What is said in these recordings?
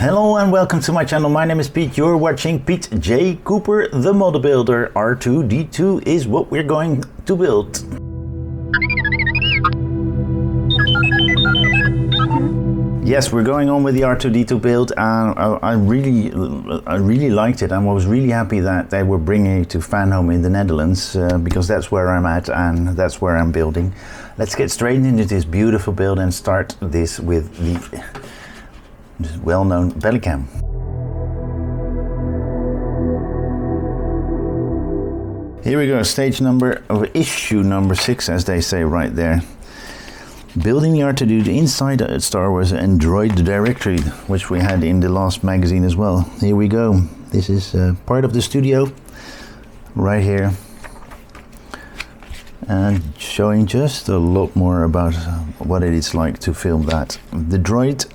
Hello and welcome to my channel. My name is Pete. You're watching Pete J. Cooper, the model builder. R2-D2 is what we're going to build. Yes, we're going on with the R2-D2 build, and I really liked it, and I was really happy that they were bringing it to Fanhome in the Netherlands, because that's where I'm at and that's where I'm building. Let's get straight into this beautiful build and start this with the well-known Bellicam. Here we go, issue number 6, as they say right there. Building the R2-D2 inside Star Wars Android directory, which we had in the last magazine as well. Here we go. This is part of the studio right here, and showing just a lot more about what it is like to film that. The droid,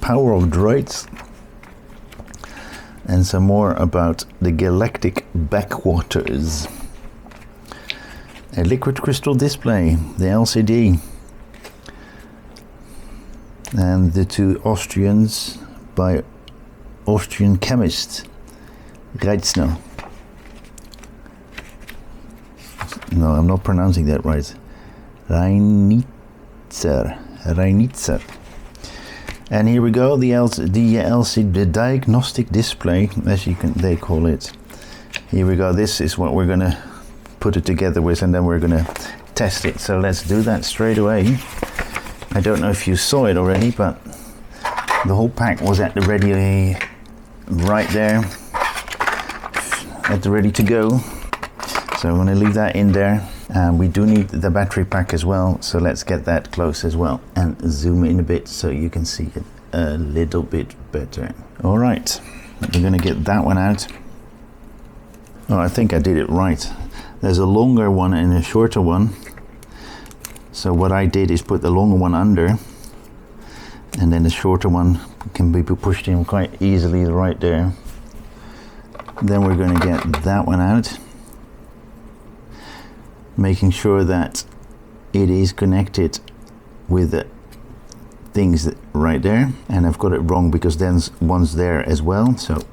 power of droids, and some more about the galactic backwaters. A liquid crystal display, the LCD, and the two Austrians by Austrian chemist Reitzner. No, I'm not pronouncing that right. Reinitzer. And here we go, the LCD, the diagnostic display, as they call it. Here we go. This is what we're gonna put it together with, and then we're gonna test it. So let's do that straight away. I don't know if you saw it already, but the whole pack was at the ready, right there, at the ready to go. So I'm gonna leave that in there, and we do need the battery pack as well. So let's get that close as well and zoom in a bit so you can see it a little bit better. All right, we're gonna get that one out. Oh, I think I did it right. There's a longer one and a shorter one. So what I did is put the longer one under, and then the shorter one can be pushed in quite easily right there. Then we're going to get that one out, making sure that it is connected with the things right there. And I've got it wrong because then one's there as well. So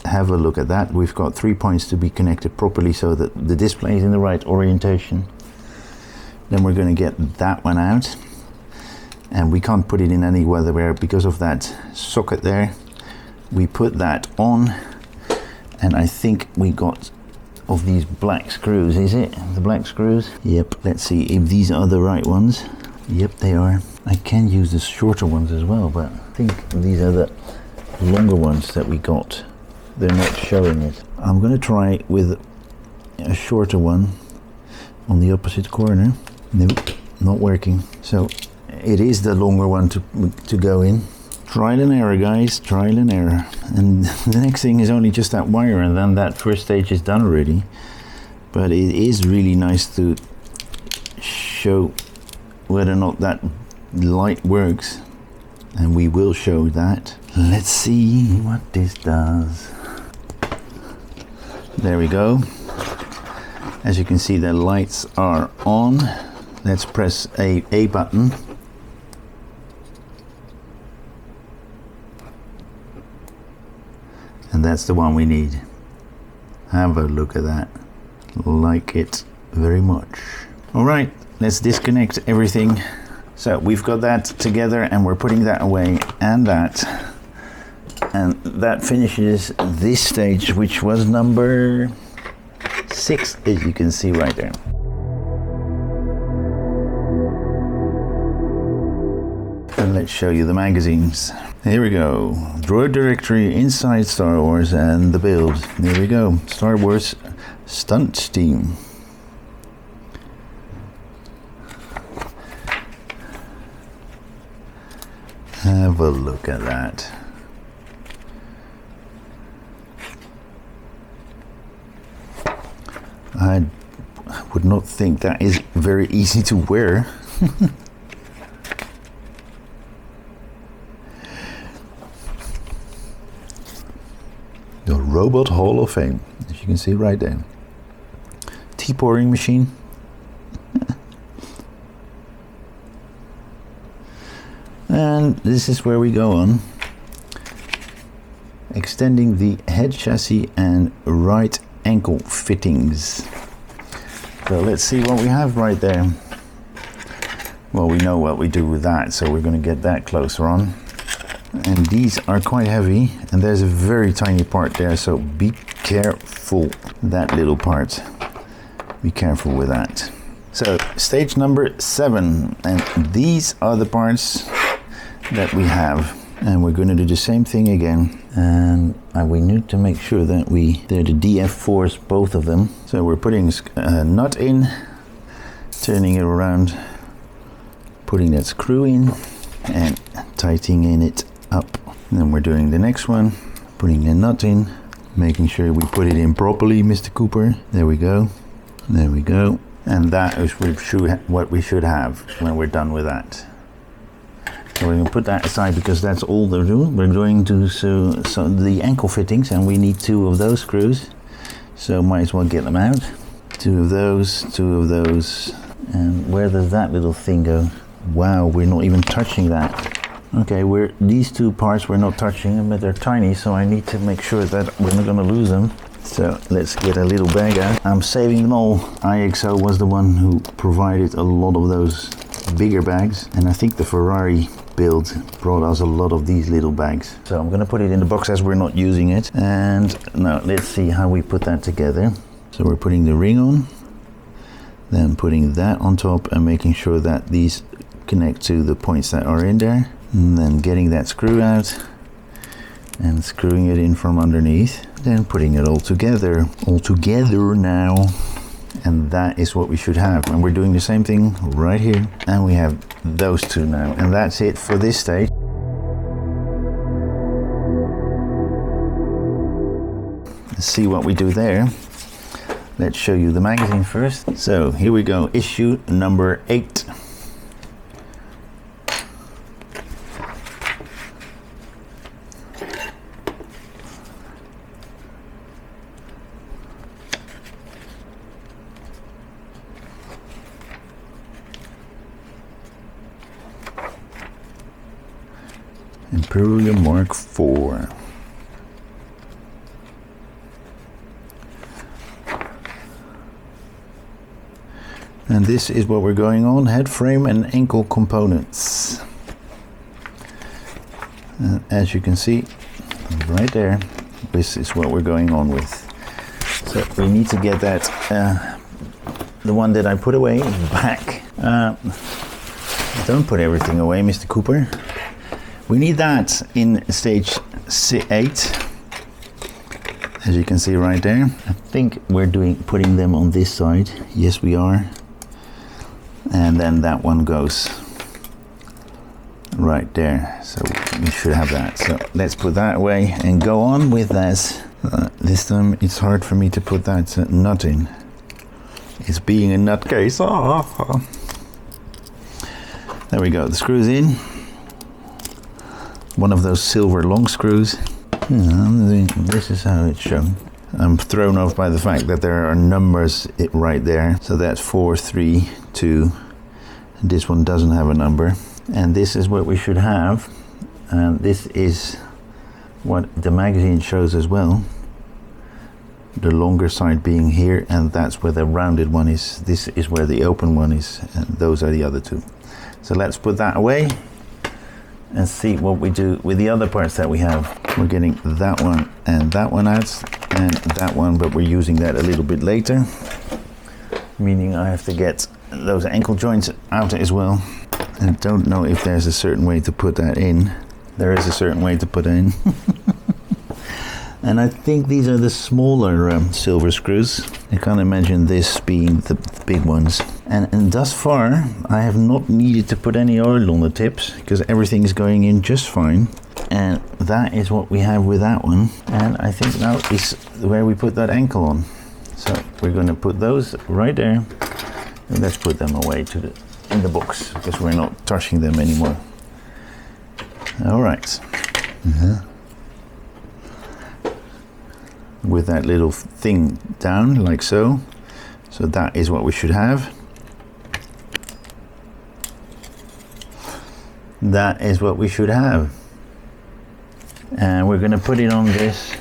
have a look at that. We've got 3 points to be connected properly so that the display is in the right orientation. Then we're going to get that one out, and we can't put it in any weather because of that socket there. We put that on, and I think we got of these black screws. Is it the black screws? Yep. Let's see if these are the right ones. Yep, they are. I can use the shorter ones as well, but I think these are the longer ones that we got. They're not showing it. I'm going to try with a shorter one on the opposite corner. Nope, not working. So it is the longer one to go in. Trial and error, guys, trial and error. And the next thing is only just that wire, and then that first stage is done already. But it is really nice to show whether or not that light works, and we will show that. Let's see what this does. There we go. As you can see, the lights are on. Let's press a button. And that's the one we need. Have a look at that. Like it very much. All right, let's disconnect everything. So we've got that together, and we're putting that away, and that. And that finishes this stage, which was number 6, as you can see right there. And let's show you the magazines. Here we go. Droid directory inside Star Wars and the build. Here we go. Star Wars stunt team. Have a look at that. I would not think that is very easy to wear. The Robot Hall of Fame, as you can see right there. Tea pouring machine. And this is where we go on. extending the head chassis and right ankle fittings. So let's see what we have right there. Well, we know what we do with that, so we're going to get that closer on. And these are quite heavy, and there's a very tiny part there, so be careful. That little part, be careful with that. So stage number 7, and these are the parts that we have, and we're going to do the same thing again. And we need to make sure that they're the DF4s, both of them. So we're putting a nut in, turning it around, putting that screw in and tightening it up. And then we're doing the next one, putting the nut in, making sure we put it in properly, Mr. Cooper. There we go. There we go. And that is what we should have when we're done with that. So we're going to put that aside because that's all they're doing. We're going to so the ankle fittings, and we need 2 of those screws. So might as well get them out. 2 of those, 2 of those. And where does that little thing go? Wow, we're not even touching that. Okay, these 2 parts we're not touching them, but they're tiny, so I need to make sure that we're not going to lose them. So let's get a little bag out. I'm saving them all. IXO was the one who provided a lot of those bigger bags, and I think the Ferrari build brought us a lot of these little bags. So I'm going to put it in the box as we're not using it. And now let's see how we put that together. So we're putting the ring on, then putting that on top and making sure that these connect to the points that are in there, and then getting that screw out and screwing it in from underneath, then putting it all together now. And that is what we should have, and we're doing the same thing right here, and we have those 2 now, and that's it for this stage. Let's see what we do there. Let's show you the magazine first. So here we go, issue number 8. Imperial Mark IV. And this is what we're going on, head frame and ankle components. And as you can see right there, this is what we're going on with. So we need to get that, the one that I put away back. Don't put everything away, Mr. Cooper. We need that in stage 8, as you can see right there. I think we're putting them on this side. Yes, we are. And then that one goes right there. So we should have that. So let's put that away and go on with this. This time it's hard for me to put that nut in. It's being a nutcase. Oh. There we go. The screw's in. One of those silver long screws. This is how it's shown. I'm thrown off by the fact that there are numbers right there. So that's 4, 3, 2. This one doesn't have a number. And this is what we should have. And this is what the magazine shows as well. The longer side being here, and that's where the rounded one is. This is where the open one is, and those are the other 2. So let's put that away and see what we do with the other parts that we have. We're getting that one and that one out, and that one, but we're using that a little bit later, meaning I have to get those ankle joints out as well. I don't know if there's a certain way to put that in. There is a certain way to put it in. And I think these are the smaller silver screws. I can't imagine this being the big ones. And thus far, I have not needed to put any oil on the tips because everything is going in just fine. And that is what we have with that one. And I think now is where we put that ankle on. So we're going to put those right there. And let's put them away in the box because we're not touching them anymore. All right. With that little thing down like so. So that is what we should have. That is what we should have. And we're going to put it on this.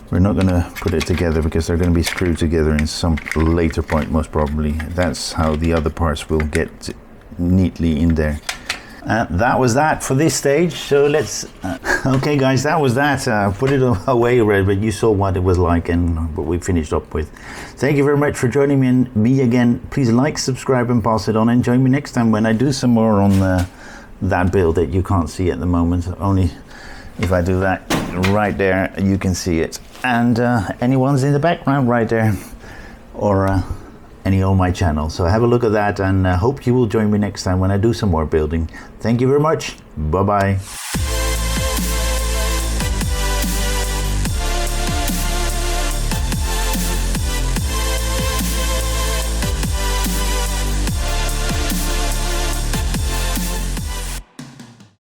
We're not going to put it together because they're going to be screwed together in some later point, most probably. That's how the other parts will get neatly in there. That was that for this stage. So let's okay guys, that was that. Put it away, Red, but you saw what it was like and what we finished up with. Thank you very much for joining me again. Please like, subscribe and pass it on, and join me next time when I do some more on that build that you can't see at the moment. Only if I do that right there you can see it, and anyone's in the background right there, or any on my channel. So have a look at that, and hope you will join me next time when I do some more building. Thank you very much. Bye bye.